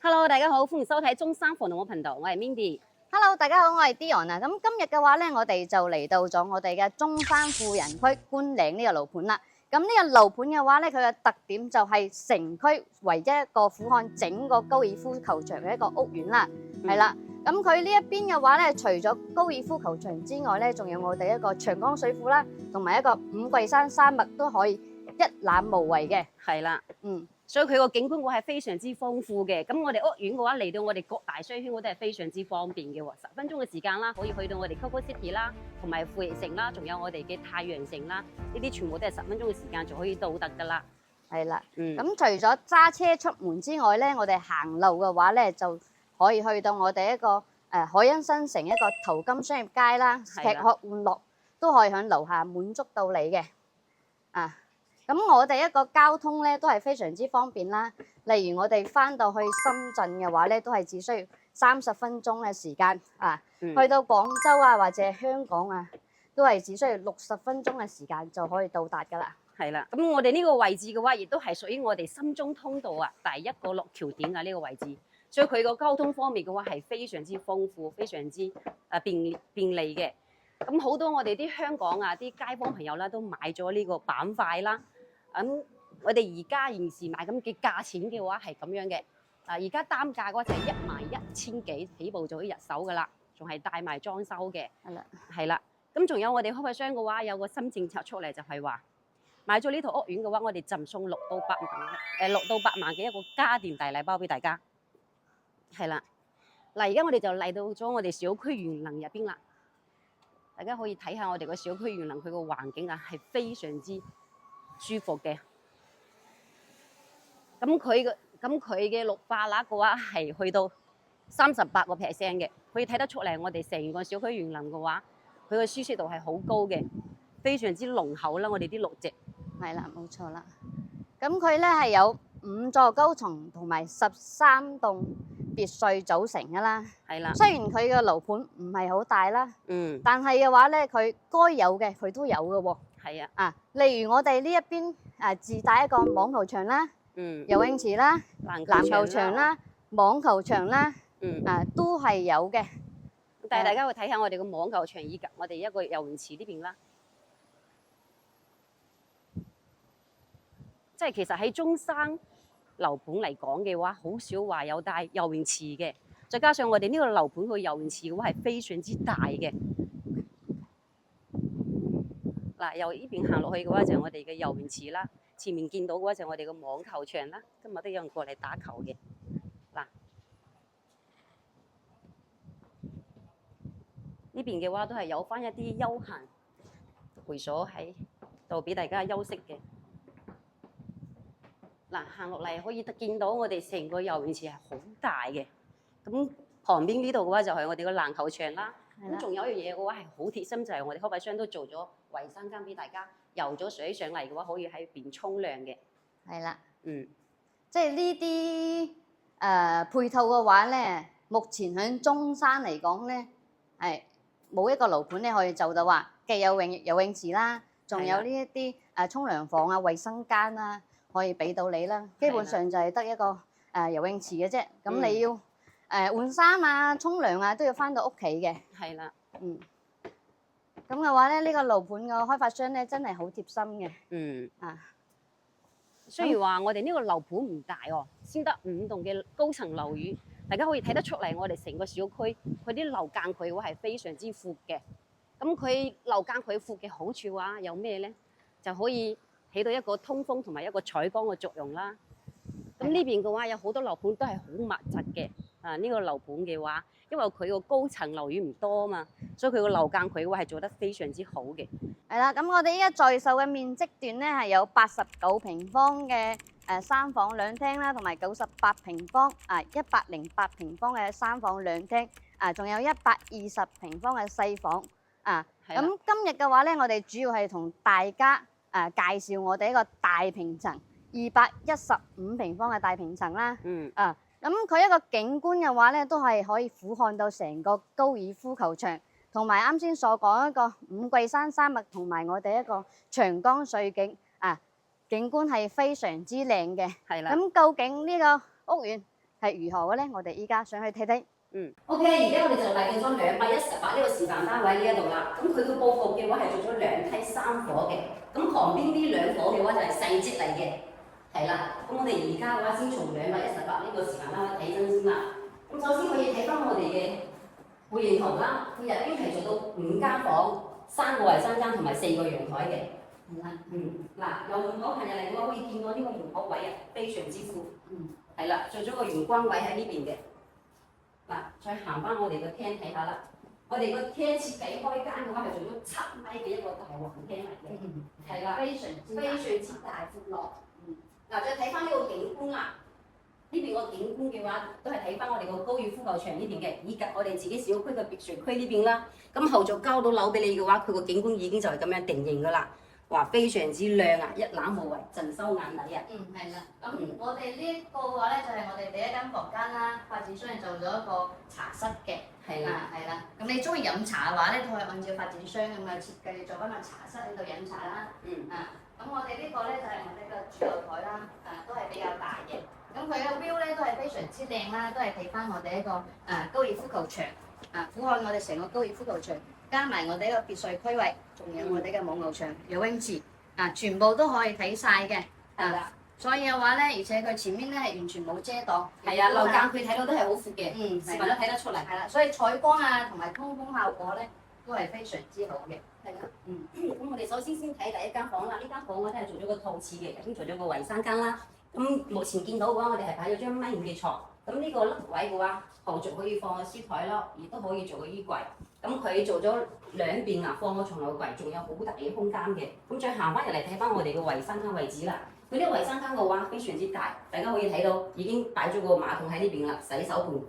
Hello， 大家好，歡迎收睇中山房農嘅頻道，我係 Mindy。Hello， 大家好，我係 Dion 啊。咁今日嘅話咧，我哋就嚟到咗我哋嘅中山富人區觀嶺呢個樓盤啦。咁呢個樓盤嘅話咧，佢嘅特點就係城區唯一一個俯瞰整個高爾夫球場嘅一個屋苑啦。係啦，咁佢呢一邊嘅話咧，除咗高爾夫球場之外咧，仲有我哋一個長江水庫啦，同埋一個五桂山山脈都可以一覽無遺嘅。係啦，所以佢個景觀嘅話係非常之豐富嘅。咁我哋屋苑嘅話嚟到我哋各大商圈嗰啲係非常之方便嘅喎，10分鐘嘅時間啦，可以去到我哋 Coco City 啦，同埋富力城啦，仲有我哋嘅太陽城啦，呢啲全部都係10分鐘嘅時間就可以到達㗎啦。係啦，咁除咗揸車出門之外咧，我哋行路嘅話咧，就可以去到我哋一個海欣新城一個淘金商業街啦，吃喝玩樂都可以喺樓下滿足到你嘅。咁我哋一個交通咧都係非常之方便啦。例如我哋翻到去深圳嘅話咧，都係只需要30分鐘嘅時間去到廣州啊或者香港啊，都係只需要60分鐘嘅時間就可以到達㗎啦。係啦，咁我哋呢個位置嘅話，亦都係屬於我哋深中通道第一個落橋點呢個位置，所以佢個交通方面嘅話係非常之豐富，非常之便利嘅。咁好多我哋啲香港啲街坊朋友啦，都買咗呢個板塊啦。咁我哋而家現時賣咁嘅價錢嘅話係咁樣嘅，而家單價嘅話就係11000幾起步就可以入手噶啦，仲係帶埋裝修嘅。係啦，咁仲有我哋開發商嘅話有個新政策出嚟，就係話買咗呢套屋苑嘅話，我哋贈送6到8萬嘅一個家電大禮包俾大家。係啦，嗱而家我哋就嚟到咗我哋小區園林入邊啦，大家可以睇下我哋個小區園林佢個環境係非常之舒服嘅。咁佢嘅綠化率嘅話係去到38%嘅，可以睇得出嚟我哋成個小區園林嘅話，佢個舒適度係好高嘅，非常之濃厚啦。我哋啲綠植係啦，冇錯啦。咁佢咧係有5座高層同埋13棟別墅組成㗎啦。係啦，雖然佢嘅樓盤唔係好大啦，但係嘅話咧，佢該有嘅佢都有嘅喎。係啊，例如我哋呢一邊自帶一個網球場啦，游泳池啦，籃球場啦，網球場啦，都係有嘅。但係大家會睇下我哋個網球場以及我哋一個游泳池呢邊啦。即係其實喺中山樓盤嚟講嘅話，好少話有帶游泳池嘅。再加上我哋呢個樓盤佢游泳池嘅話係非常之大嘅。嗱，由呢邊行落去嘅話就係我哋嘅游泳池啦，前面見到嘅話就係我哋嘅網球場啦。今日都有人過嚟打球嘅。嗱，呢邊嘅話都係有翻一啲休閒會所喺度俾大家休息嘅。嗱，行落嚟可以見到我哋成個游泳池係好大嘅。咁旁邊呢度嘅話就係我哋個籃球場啦。咁仲有一樣嘢嘅話係好貼心，就係我哋開發商都做咗衞生間俾大家，游咗水上嚟嘅話可以喺邊沖涼嘅。係啦，即係呢啲配套嘅話咧，目前喺中山嚟講咧，係冇一個樓盤咧可以做到話既有游泳池啦，仲有呢一啲沖涼房衞生間啦，可以俾到你啦。基本上就係得一個游泳池嘅啫。咁你要換衫沖涼都要翻到屋企嘅。係啦，咁嘅話咧，呢個樓盤嘅開發商咧真係好貼心嘅。雖然話我哋呢個樓盤唔大先得5棟嘅高層樓宇，大家可以睇得出嚟，我哋成個小區佢啲樓間距嘅話係非常之闊嘅。咁佢樓間距闊嘅好處話有咩咧？就可以起到一個通風同埋一個採光嘅作用啦。咁呢邊嘅話有好多樓盤都係好密集嘅。呢個樓盤嘅話，因為佢個高層樓宇唔多嘛，所以佢個樓間距嘅話係做得非常之好嘅。係啦，咁我哋依家在售嘅面積段咧係有89平方嘅3房2廳啦，同埋98平方108平方嘅3房2廳，仲有120平方嘅細房。咁今日嘅話咧，我哋主要係同大家介紹我哋一個大平層215平方嘅大平層啦。咁佢一個景觀嘅話咧，都係可以俯瞰到成個高爾夫球場，同埋啱先所講一個五桂山山脈，同埋我哋一個長江水景景觀係非常之靚嘅。係啦。咁究竟呢個屋苑係如何嘅咧？我哋依家上去睇睇。OK，而家我哋就嚟到咗218呢個示範單位呢一度啦。咁佢個佈局嘅話係做咗2梯3伙嘅，咁旁邊呢2伙嘅話就係細節嚟嘅，係啦。咁我哋而家嘅話先從218呢個示範單位睇真先啦。咁首先可以睇翻我哋嘅會員圖啦，佢入邊係做到5間房、3個衞生間同埋4個陽台嘅。嗱，由門口行入嚟嘅話，可以見到呢個門口位啊，非常之闊。係啦，做咗個玄關位喺呢邊嘅。嗱，再行翻我哋個廳睇下啦。我哋個廳設計開間嘅話係做咗7米嘅一個大橫廳嚟嘅，係啦，非常之大闊落。嗱，再睇翻呢個景觀啦。呢邊個景觀嘅話，都係睇翻我哋個高爾夫球場呢邊嘅，以及我哋自己小區嘅別墅區呢邊啦。咁後續交到樓俾你嘅話，佢個景觀已經就係咁樣定型噶啦。哇，非常之亮啊，一覽無遺，盡收眼底啊！係啦。咁我哋呢一個嘅話咧，就係我哋第一間房間啦。發展商係做咗一個茶室嘅。係啦。咁你中意飲茶嘅話咧，都可以按照發展商咁嘅設計做翻個茶室喺度飲茶啦。咁我哋呢個咧就係我哋個主樓台啦，都係比較大嘅。咁佢嘅 view 咧都係非常之靚啦，都係睇翻我哋一個高爾夫球場，俯瞰我哋成個高爾夫球場，加埋我哋一個別墅區域，仲有我哋嘅網球場、游泳池，全部都可以睇晒嘅。所以嘅話咧，而且佢前面咧係完全冇遮擋。係啊，樓間佢睇到都係好闊嘅，視頻都睇得出嚟。係啦，所以採光同埋通風效果咧都係非常之好嘅。係啦。咁我哋首先睇第一間房啦。呢間房我都係做咗個套廁嘅，咁做咗個衞生間啦。咁目前見到嘅話，我哋係擺咗張1.5米嘅床。咁呢個凹位嘅話，後續可以放個書台咯，亦都可以做個衣櫃。咁佢做咗兩邊放個床頭櫃，仲有好大嘅空間嘅。咁再行翻入嚟睇翻我哋嘅衞生間位置啦。佢呢個衞生間嘅話非常之大，大家可以睇到已經擺咗個馬桶喺呢邊啦，洗手盆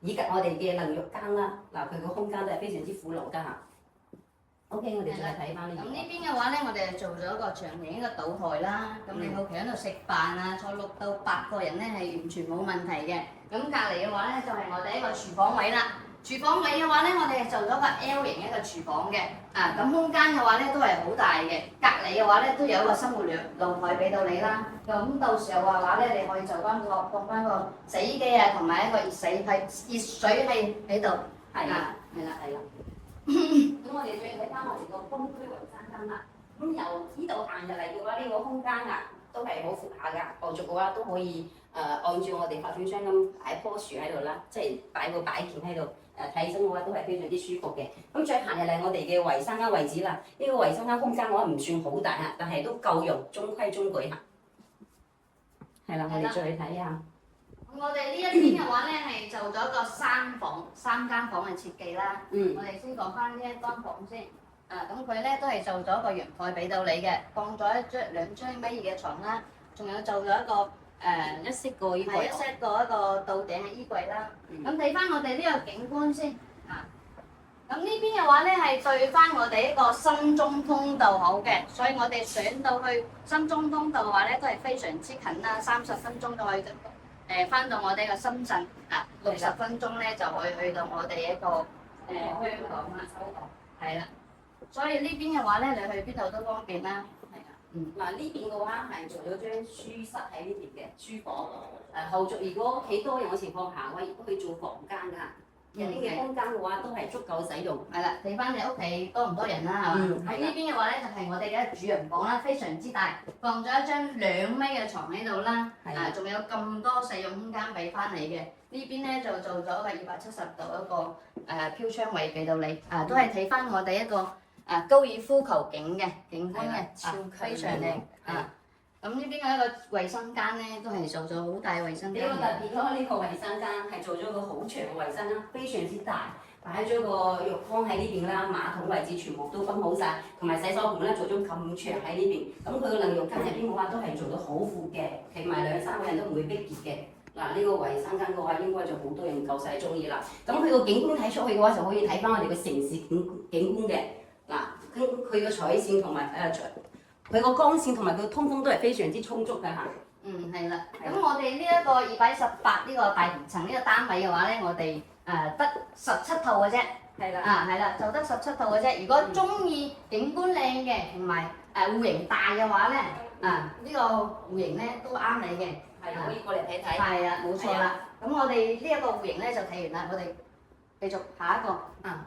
以及我哋嘅淋浴間啦。嗱，佢個空間都係非常之闊落㗎嚇。OK， 我哋再睇翻呢邊。咁呢邊嘅話咧，我哋係做咗一個長形一個賭台啦。咁你好期喺度食飯坐6到8個人咧係完全冇問題嘅。咁隔離嘅話咧就係我哋一個廚房位啦。廚房位嘅話咧，我哋係做咗個 L 型一個廚房嘅。咁空間嘅話咧都係好大嘅。隔離嘅話咧都有一個生活露台俾到你啦。咁到時候嘅話咧，你可以做翻放翻個洗衣機同埋一個熱水器喺度。係啦。咁我哋再睇翻我哋個東區衞生間啦。咁由呢度行入嚟嘅話，呢個空間都係好闊下㗎。後續嘅話都可以按照我哋發展商咁擺棵樹喺度啦，即係擺個擺件喺度。睇起身嘅話都係非常之舒服嘅。咁再行入嚟我哋嘅衞生間位置啦。呢個衞生間空間嘅話唔算好大但係都夠用，中規中矩嚇。係啦，我哋再睇下。我哋呢一邊嘅話咧，係做咗個3間房嘅設計啦。我哋先講翻呢一間房先。咁佢咧都係做咗個陽台俾到你嘅，放咗2張1.2米嘅床啦，仲有做咗一個一 set 個衣櫃，一 set 個一個到頂嘅衣櫃啦。咁睇翻我哋呢個景觀先。咁呢邊嘅話咧係對翻我哋一個深中通道好嘅，所以我哋上到去深中通道嘅話咧都係非常之近啦，30分鐘就可以翻到我哋嘅深圳，60分鐘咧就可以去到我哋一個香港啦。係啦，所以呢邊嘅話咧，你去邊度都方便啦。係啊。嗱呢邊嘅話係做咗張書室喺呢邊嘅書房。後續如果屋企多人嘅情況下，我亦都可以做房間㗎。入邊嘅空間嘅話都係足夠使用。係啦，睇翻你屋企多唔多人啦，係嘛？喺呢邊嘅話咧就係我哋嘅主人房啦，非常之大，放咗一張2米嘅床喺度啦。仲有咁多使用空間俾翻你嘅。呢邊咧就做咗個270度一個飄窗位俾到你。都係睇翻我哋一個高爾夫球景嘅景觀嘅，非常靚。咁呢邊嘅一個衞生間咧，都係做咗好大衞生間。呢個特別咯，呢個衞生間係做咗個好長嘅衞生間，非常之大，擺咗個浴缸喺呢邊啦，馬桶位置全部都分好晒，同埋洗手盆咧做咗咁長喺呢邊。咁佢個淋浴間入邊嘅話都係做到好闊嘅，企埋2、3個人都唔會逼結嘅。嗱呢個衞生間嘅話應該就好多人夠晒中意啦。咁佢個景觀睇出去嘅話就可以睇翻我哋個城市景觀嘅。嗱，佢個彩線同埋佢個光線同埋佢通風都係非常之充足嘅嚇。係啦。咁我哋呢一個218呢個大平層呢個單位嘅話咧，我哋得17套嘅啫。係啦。係啦，就得17套嘅啫。如果中意景觀靚嘅同埋戶型大嘅話咧，呢個戶型咧都啱你嘅。係可以過嚟睇睇。係啊，冇錯啦。咁我哋呢一個戶型咧就睇完啦，我哋繼續下一個。啊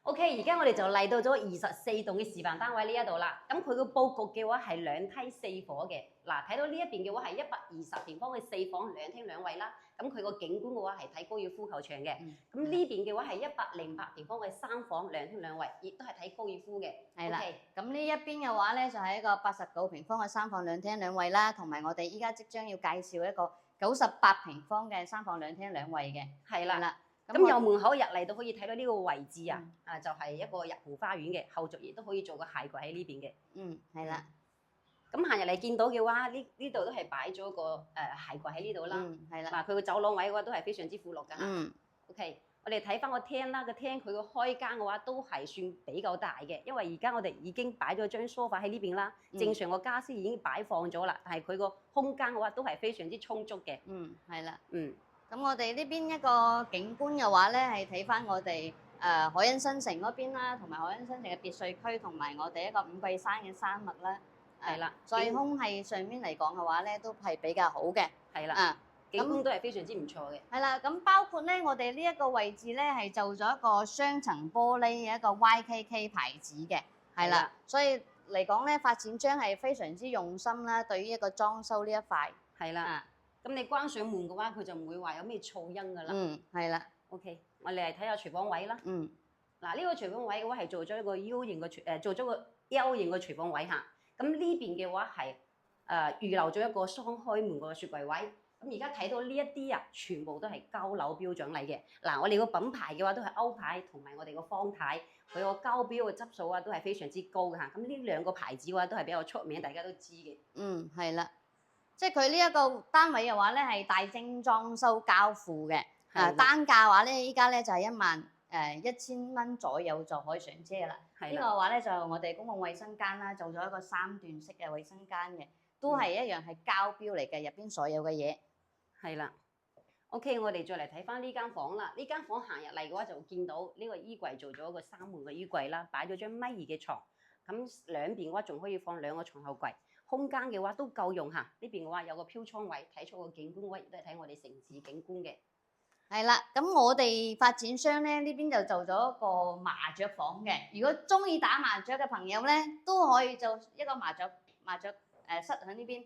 ，OK，而家我哋就嚟到咗24棟嘅示範單位呢一度啦。咁佢個佈局嘅話係兩梯4伙嘅。嗱，睇到呢一邊嘅話係120平方嘅4房兩廳兩衛啦。咁佢個景觀嘅話係睇高爾夫球場嘅。咁呢邊嘅話係108平方嘅3房兩廳兩衛，亦都係睇高爾夫嘅。係啦 OK，咁呢一邊嘅話咧就係一個89平方嘅3房兩廳兩衛啦，同埋我哋依家即將要介紹一個98平方嘅3房兩廳兩衛嘅。係啦。啦，咁由門口入嚟都可以睇到呢個位置啊，就係一個入戶花園嘅，後續亦都可以做個鞋櫃喺呢邊嘅。係啦。咁行入嚟見到嘅話，呢度都係擺咗個鞋櫃喺呢度啦。係啦。嗱，佢個走廊位嘅話都係非常之闊落㗎。OK， 我哋睇翻個廳啦，個廳佢個開間嘅話都係算比較大嘅，因為而家我哋已經擺咗張梳化喺呢邊啦，正常個家私已經擺放咗啦，但係佢個空間嘅話都係非常之充足嘅。係啦。咁我哋呢邊一個景觀嘅話咧，係睇翻我哋海欣新城嗰邊啦，同埋海欣新城嘅別墅區，同埋我哋一個五桂山嘅山脈啦。係啦。在空氣上面嚟講嘅話咧，都係比較好嘅。係啦。景觀都係非常之唔錯嘅。係啦，咁包括咧，我哋呢一個位置咧係做咗一個雙層玻璃嘅一個 YKK 牌子嘅。係啦。所以嚟講咧，發展商係非常之用心啦，對於一個裝修呢一塊。係啦。咁你關上門嘅話，佢就唔會話有咩噪音㗎啦。係啦。OK， 我哋嚟睇下廚房位啦。嗱，呢個廚房位嘅話係做咗一個 U 型嘅做咗個 L 型嘅廚房位嚇。咁呢邊嘅話係預留咗一個雙開門個雪櫃位。咁而家睇到呢一啲啊，全部都係膠樓標準嚟嘅。嗱，我哋個品牌嘅話都係歐牌同埋我哋個方太，佢個膠標嘅質素啊都係非常之高嘅嚇。咁呢兩個牌子嘅話都係比較出名，大家都知嘅。係啦。即係佢呢一個單位嘅話咧，係大精裝修交付嘅。單價話咧，依家咧就係11000蚊左右就可以上車啦。呢個話咧就我哋公共衛生間啦，做咗一個3段式嘅衛生間嘅，都係一樣係膠標嚟嘅，入邊所有嘅嘢。係啦。OK， 我哋再嚟睇翻呢間房啦。呢間房行入嚟嘅話就見到呢個衣櫃做咗一個3門嘅衣櫃啦，擺咗張1.2米嘅床。咁兩邊嘅話仲可以放2個床後櫃。空間嘅話都夠用嚇，呢邊嘅話有個飄窗位，睇出個景觀位亦都係睇我哋城市景觀嘅。係啦，咁我哋發展商咧呢邊就做咗一個麻雀房嘅。如果中意打麻雀嘅朋友咧，都可以做一個麻雀室喺呢邊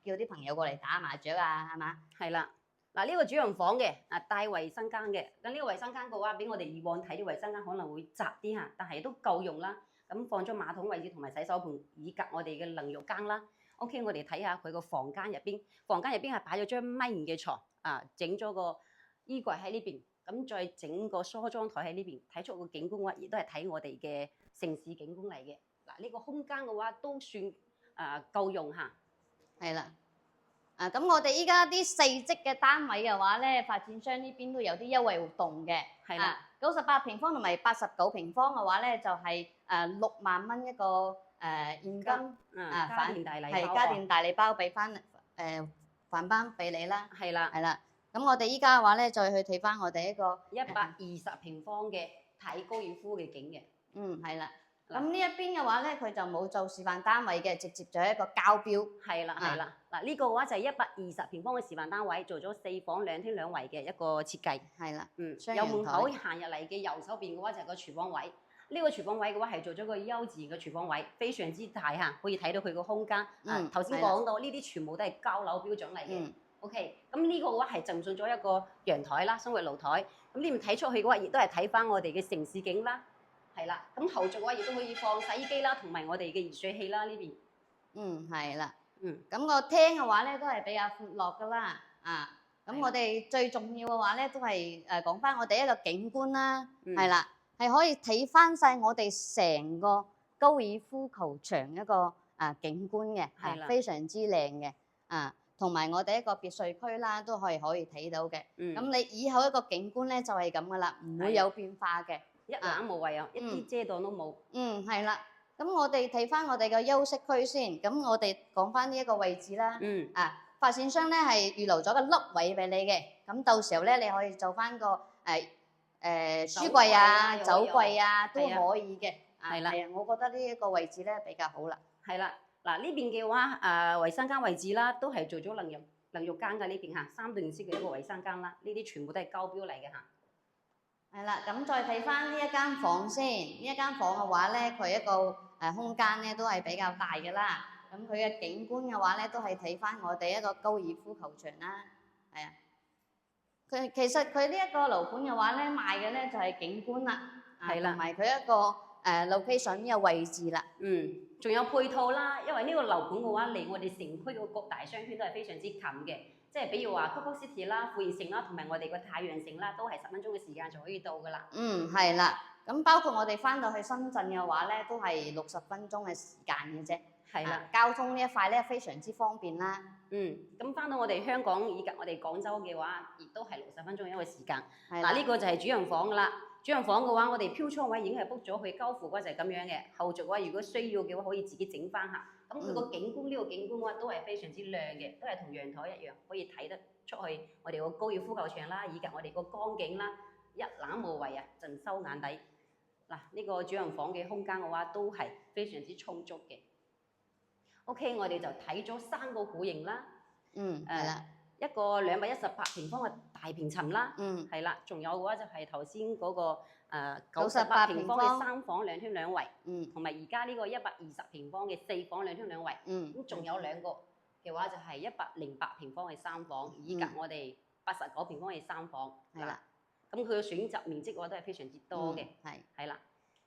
叫啲朋友過嚟打麻雀啊，係嘛？係啦，嗱呢個主人房嘅帶衞生間嘅，咁呢個衞生間嘅話，比我哋以往睇啲衞生間可能會窄啲嚇，但係都夠用啦。咁放咗馬桶位置同埋洗手盆，以及我哋嘅淋浴間啦。OK， 我哋睇下佢個房間入邊，係擺咗張1.2米嘅床，整咗個衣櫃喺呢邊，咁再整個梳妝台喺呢邊，睇出個景觀嘅話，亦都係睇我哋嘅城市景觀嚟嘅。嗱，呢個空間嘅話都算夠用嚇。係啦。咁我哋依家啲4職嘅單位嘅話咧，發展商呢邊都有啲優惠活動嘅。係啦。98平方同埋89平方嘅話咧，就係6萬蚊一個現金。家電大禮包。係家電大禮包俾翻返翻俾你啦。係啦。係啦。咁我哋依家嘅話咧，再去睇翻我哋一個120平方嘅睇高爾夫嘅景嘅。係啦。咁呢一邊嘅話咧，佢就冇做示範單位嘅，直接就係一個膠標。係啦，係啦。嗱呢個嘅話就係120平方嘅示範單位，做咗4房兩廳兩衛嘅一個設計。係啦。有門口行入嚟嘅右手邊嘅話就係個廚房位。呢個廚房位嘅話係做咗個幼稚園嘅廚房位，非常之大嚇，可以睇到佢個空間。頭先講到呢啲全部都係膠樓標準嚟嘅。OK， 咁呢個嘅話係贈送咗一個陽台啦，生活露台。咁呢邊睇出去嘅話，亦都係睇翻我哋嘅城市景啦。係啦，咁後續嘅話亦都可以放洗衣機啦，同埋我哋嘅熱水器啦呢邊。係啦。咁個廳嘅話咧都係比較闊落噶啦。咁我哋最重要嘅話咧都係講翻我哋一個景觀啦。係啦，係可以睇翻晒我哋成個高爾夫球場一個景觀嘅，係非常之靚嘅。同埋我哋一個別墅區啦，都可以睇到嘅。咁你以後一個景觀咧就係咁噶啦，唔會有變化嘅。一覽無遺啊，一啲遮擋都冇。係啦。咁我哋睇翻我哋嘅休息區先。咁我哋講翻呢一個位置啦。發展商咧係預留咗個凹位俾你嘅。咁到時候咧你可以做翻個書櫃啊、酒櫃啊都可以嘅。係啦。我覺得呢一個位置咧比較好啦。係啦。嗱呢邊嘅話，衞生間位置啦，都係做咗淋浴間㗎呢邊嚇，3段式嘅一個衞生間啦，呢啲全部都係膠標嚟嘅嚇。係啦，咁再睇翻呢一間房先，呢一間房嘅話咧，佢一個空間咧都係比較大嘅啦。咁佢嘅景觀嘅話咧，都係睇翻我哋一個高爾夫球場啦。係啊，其實佢呢一個樓盤嘅話咧，賣嘅咧就係景觀啦，係啦同埋佢一個location 嘅位置啦。仲有配套啦，因為呢個樓盤嘅話，離我哋城區嘅各大商圈都係非常之近嘅，即係比如話 Coco City 啦、富熱城啦，同埋我哋個太陽城啦，都係10分鐘嘅時間就可以到噶啦。係啦，咁包括我哋翻到去深圳嘅話咧，都係60分鐘嘅時間嘅啫。係啦，交通呢一塊咧非常之方便啦。咁翻到我哋香港以及我哋廣州嘅話，亦都係60分鐘一個時間。係啦嗱，呢個就係主陽房噶啦。主陽房嘅話，我哋飄窗位已經係 book 咗，佢交付嗰就係咁樣嘅。後續嘅話，如果需要嘅話，可以自己整翻下。咁佢個景觀呢個景觀嘅話，都係非常之靚嘅，都係同陽台一樣，可以睇得出去我哋個高爾夫球場啦，以及我哋個江景啦，一覽無遺啊，盡收眼底。嗱，呢個主陽房嘅空間嘅話，都係非常之充足嘅。OK， 我哋就睇咗3個戶型啦。係啦。一個218平方嘅大平層啦，係啦，仲有嘅話就係頭先嗰個98平方嘅3房2廳2衛，同埋而家呢個120平方嘅4房2廳2衛，咁仲有2個嘅話就係108平方嘅3房，以及我哋89平方嘅3房，係啦，咁佢嘅選擇面積嘅話都係非常之多嘅，係啦，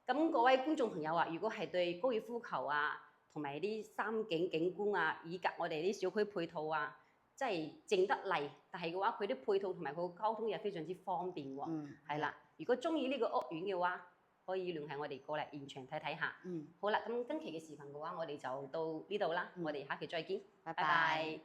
咁各位觀眾朋友啊，如果係對高爾夫球啊，同埋啲山景景觀啊，以及我哋啲小區配套啊，即係靜得嚟，但係嘅話，佢啲配套同埋佢個交通又非常之方便喎。係啦，如果中意呢個屋苑嘅話，可以聯繫我哋過嚟現場睇睇下。好啦，咁今期嘅視頻嘅話，我哋就到呢度啦，我哋下期再見，拜拜。